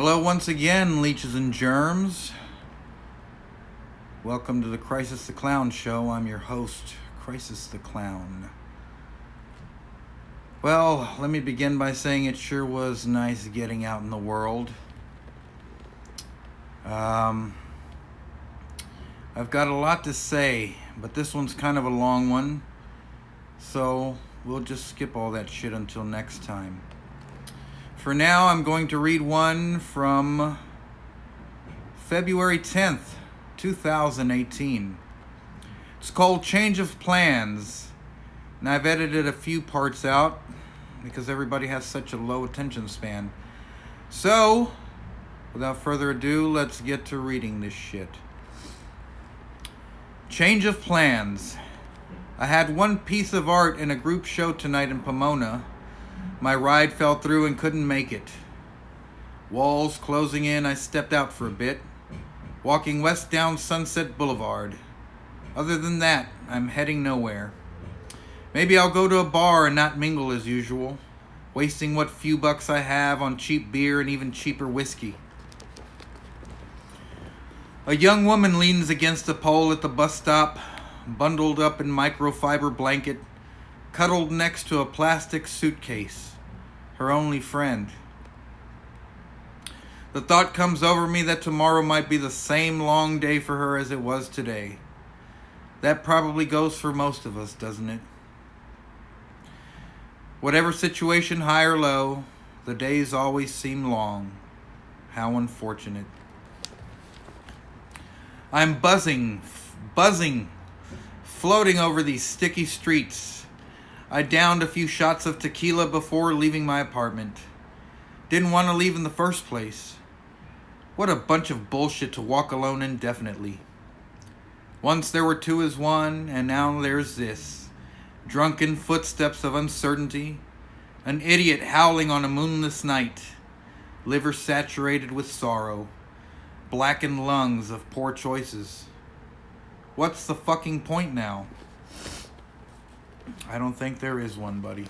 Hello once again, leeches and germs. Welcome to the Crisis the Clown Show. I'm your host, Crisis the Clown. Well, let me begin by saying it sure was nice getting out in the world. I've got a lot to say, but this one's kind of a long one, so we'll just skip all that shit until next time. For now, I'm going to read one from February 10th, 2018. It's called Change of Plans, and I've edited a few parts out because everybody has such a low attention span. So, without further ado, let's get to reading this shit. Change of plans. I had one piece of art in a group show tonight in Pomona. My ride fell through and couldn't make it. Walls closing in, I stepped out for a bit, walking west down Sunset Boulevard. Other than that, I'm heading nowhere. Maybe I'll go to a bar and not mingle as usual, wasting what few bucks I have on cheap beer and even cheaper whiskey. A young woman leans against a pole at the bus stop, bundled up in microfiber blanket, cuddled next to a plastic suitcase, her only friend. The thought comes over me that tomorrow might be the same long day for her as it was today. That probably goes for most of us, doesn't it? Whatever situation, high or low, the days always seem long. How unfortunate. I'm buzzing, floating over these sticky streets. I downed a few shots of tequila before leaving my apartment. Didn't want to leave in the first place. What a bunch of bullshit to walk alone indefinitely. Once there were two as one, and now there's this. Drunken footsteps of uncertainty. An idiot howling on a moonless night. Liver saturated with sorrow. Blackened lungs of poor choices. What's the fucking point now? I don't think there is one, buddy.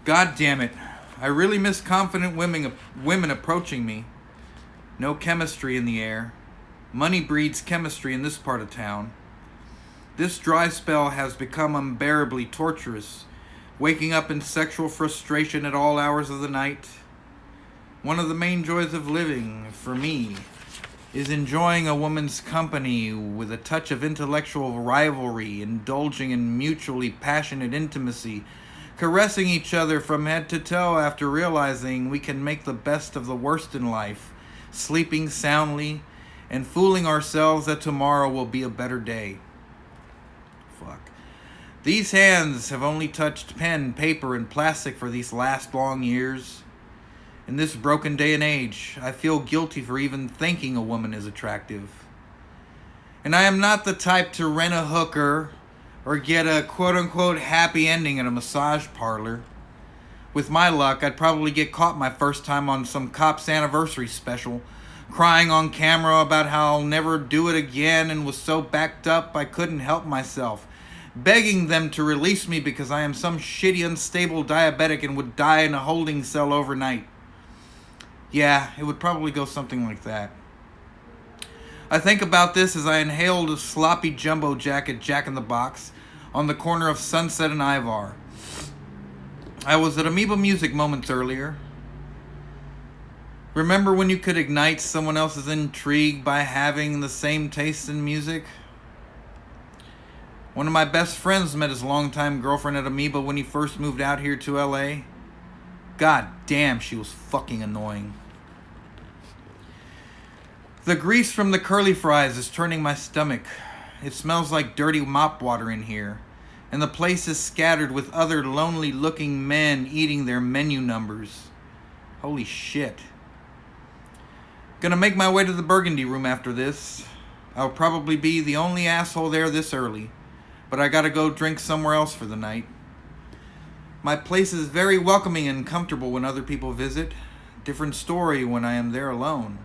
God damn it. I really miss confident women approaching me. No chemistry in the air. Money breeds chemistry in this part of town. This dry spell has become unbearably torturous, waking up in sexual frustration at all hours of the night. One of the main joys of living, for me, is enjoying a woman's company with a touch of intellectual rivalry, indulging in mutually passionate intimacy, caressing each other from head to toe after realizing we can make the best of the worst in life, sleeping soundly, and fooling ourselves that tomorrow will be a better day. Fuck. These hands have only touched pen, paper, and plastic for these last long years. In this broken day and age, I feel guilty for even thinking a woman is attractive. And I am not the type to rent a hooker or get a quote-unquote happy ending at a massage parlor. With my luck, I'd probably get caught my first time on some cop's anniversary special, crying on camera about how I'll never do it again and was so backed up I couldn't help myself, begging them to release me because I am some shitty unstable diabetic and would die in a holding cell overnight. Yeah, it would probably go something like that. I think about this as I inhaled a sloppy jumbo jack at Jack in the Box on the corner of Sunset and Ivar. I was at Amoeba Music moments earlier. Remember when you could ignite someone else's intrigue by having the same taste in music? One of my best friends met his longtime girlfriend at Amoeba when he first moved out here to LA. God damn, she was fucking annoying. The grease from the curly fries is turning my stomach. It smells like dirty mop water in here, and the place is scattered with other lonely-looking men eating their menu numbers. Holy shit. Gonna make my way to the Burgundy Room after this. I'll probably be the only asshole there this early, but I gotta go drink somewhere else for the night. My place is very welcoming and comfortable when other people visit. Different story when I am there alone.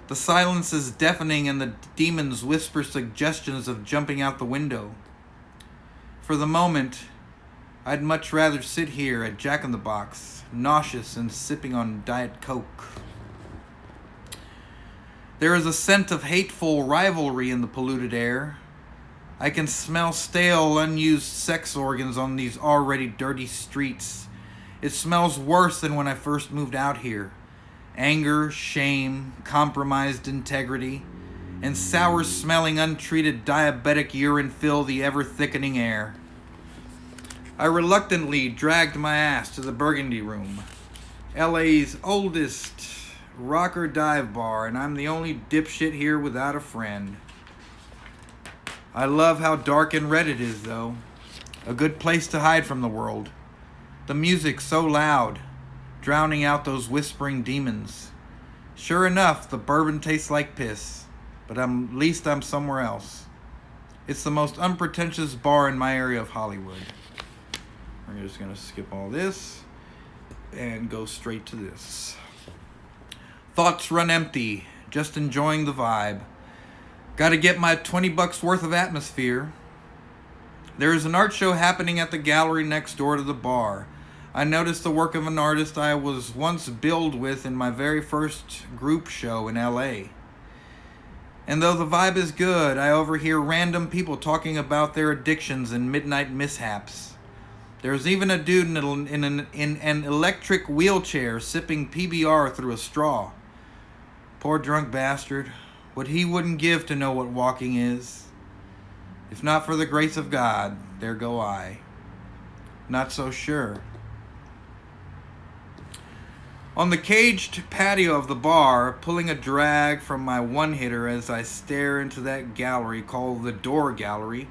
The silence is deafening and the demons whisper suggestions of jumping out the window. For the moment, I'd much rather sit here at Jack in the Box, nauseous and sipping on Diet Coke. There is a scent of hateful rivalry in the polluted air. I can smell stale, unused sex organs on these already dirty streets. It smells worse than when I first moved out here. Anger, shame, compromised integrity, and sour-smelling, untreated diabetic urine fill the ever-thickening air. I reluctantly dragged my ass to the Burgundy Room, LA's oldest rocker dive bar, and I'm the only dipshit here without a friend. I love how dark and red it is, though. A good place to hide from the world. The music's so loud, drowning out those whispering demons. Sure enough, the bourbon tastes like piss, but at least I'm somewhere else. It's the most unpretentious bar in my area of Hollywood. We're just going to skip all this and go straight to this. Thoughts run empty, just enjoying the vibe. Gotta get my $20 worth of atmosphere. There is an art show happening at the gallery next door to the bar. I noticed the work of an artist I was once billed with in my very first group show in LA. And though the vibe is good, I overhear random people talking about their addictions and midnight mishaps. There's even a dude in an electric wheelchair sipping PBR through a straw. Poor drunk bastard. What he wouldn't give to know what walking is. If not for the grace of God, there go I. Not so sure. On the caged patio of the bar, pulling a drag from my one-hitter as I stare into that gallery called the Door Gallery,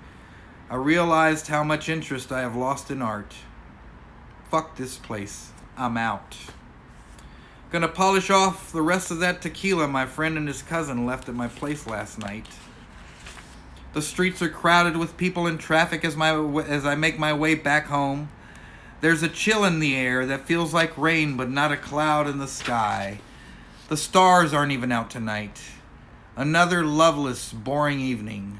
I realized how much interest I have lost in art. Fuck this place. I'm out. Gonna polish off the rest of that tequila my friend and his cousin left at my place last night. The streets are crowded with people and traffic as I make my way back home. There's a chill in the air that feels like rain but not a cloud in the sky. The stars aren't even out tonight. Another loveless, boring evening.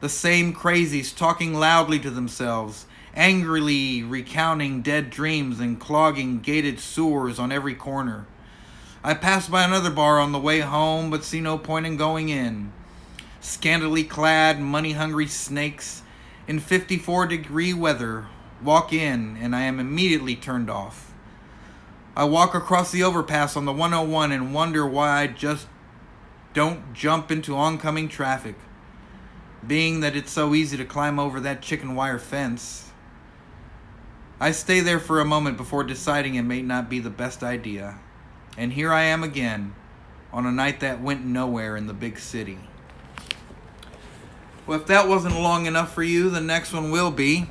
The same crazies talking loudly to themselves, angrily recounting dead dreams and clogging gated sewers on every corner. I pass by another bar on the way home, but see no point in going in. Scantily clad, money-hungry snakes in 54-degree weather walk in, and I am immediately turned off. I walk across the overpass on the 101 and wonder why I just don't jump into oncoming traffic, being that it's so easy to climb over that chicken wire fence. I stay there for a moment before deciding it may not be the best idea. And here I am again, on a night that went nowhere in the big city. Well, if that wasn't long enough for you, the next one will be.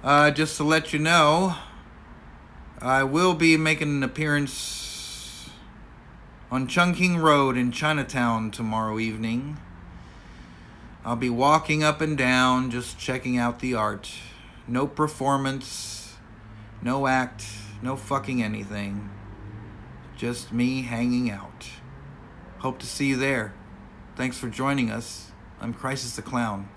Just to let you know, I will be making an appearance on Chungking Road in Chinatown tomorrow evening. I'll be walking up and down, just checking out the art. No performance, no act, no fucking anything. Just me hanging out. Hope to see you there. Thanks for joining us. I'm Crisis the Clown.